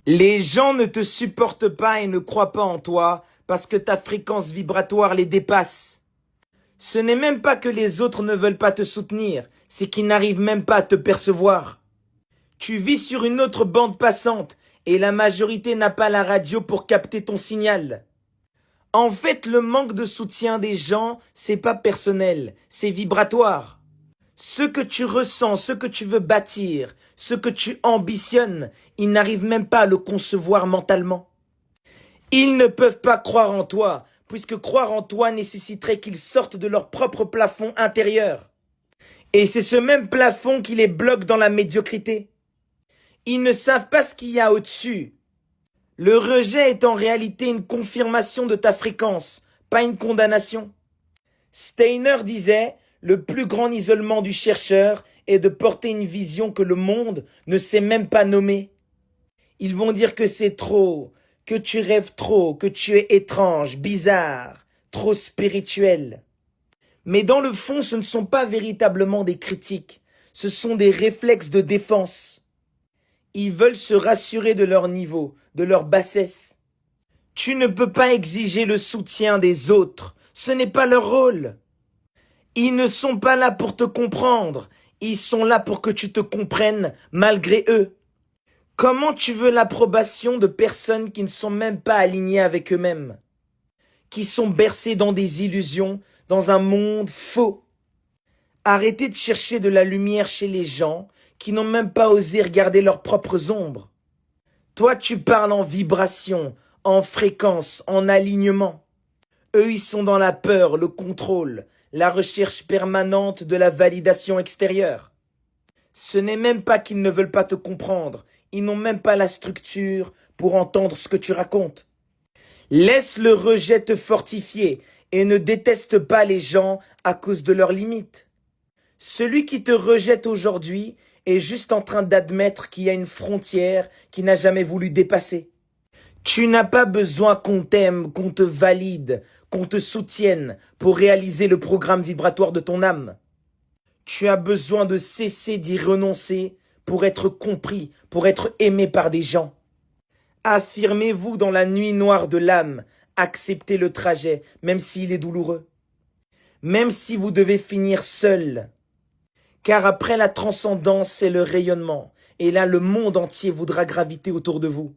Les gens ne te supportent pas et ne croient pas en toi parce que ta fréquence vibratoire les dépasse. Ce n'est même pas que les autres ne veulent pas te soutenir, c'est qu'ils n'arrivent même pas à te percevoir. Tu vis sur une autre bande passante et la majorité n'a pas la radio pour capter ton signal. En fait, le manque de soutien des gens, c'est pas personnel, c'est vibratoire. Ce que tu ressens, ce que tu veux bâtir, ce que tu ambitionnes, ils n'arrivent même pas à le concevoir mentalement. Ils ne peuvent pas croire en toi, puisque croire en toi nécessiterait qu'ils sortent de leur propre plafond intérieur. Et c'est ce même plafond qui les bloque dans la médiocrité. Ils ne savent pas ce qu'il y a au-dessus. Le rejet est en réalité une confirmation de ta fréquence, pas une condamnation. Steiner disait, le plus grand isolement du chercheur est de porter une vision que le monde ne sait même pas nommer. Ils vont dire que c'est trop, que tu rêves trop, que tu es étrange, bizarre, trop spirituel. Mais dans le fond, ce ne sont pas véritablement des critiques, ce sont des réflexes de défense. Ils veulent se rassurer de leur niveau, de leur bassesse. Tu ne peux pas exiger le soutien des autres, ce n'est pas leur rôle. Ils ne sont pas là pour te comprendre, ils sont là pour que tu te comprennes malgré eux. Comment tu veux l'approbation de personnes qui ne sont même pas alignées avec eux-mêmes, qui sont bercées dans des illusions, dans un monde faux? Arrêtez de chercher de la lumière chez les gens qui n'ont même pas osé regarder leurs propres ombres. Toi, tu parles en vibration, en fréquence, en alignement. Eux, ils sont dans la peur, le contrôle, la recherche permanente de la validation extérieure. Ce n'est même pas qu'ils ne veulent pas te comprendre, ils n'ont même pas la structure pour entendre ce que tu racontes. Laisse le rejet te fortifier et ne déteste pas les gens à cause de leurs limites. Celui qui te rejette aujourd'hui est juste en train d'admettre qu'il y a une frontière qu'il n'a jamais voulu dépasser. Tu n'as pas besoin qu'on t'aime, qu'on te valide, qu'on te soutienne pour réaliser le programme vibratoire de ton âme. Tu as besoin de cesser d'y renoncer pour être compris, pour être aimé par des gens. Affirmez-vous dans la nuit noire de l'âme, acceptez le trajet, même s'il est douloureux. Même si vous devez finir seul. Car après la transcendance, c'est le rayonnement. Et là, le monde entier voudra graviter autour de vous.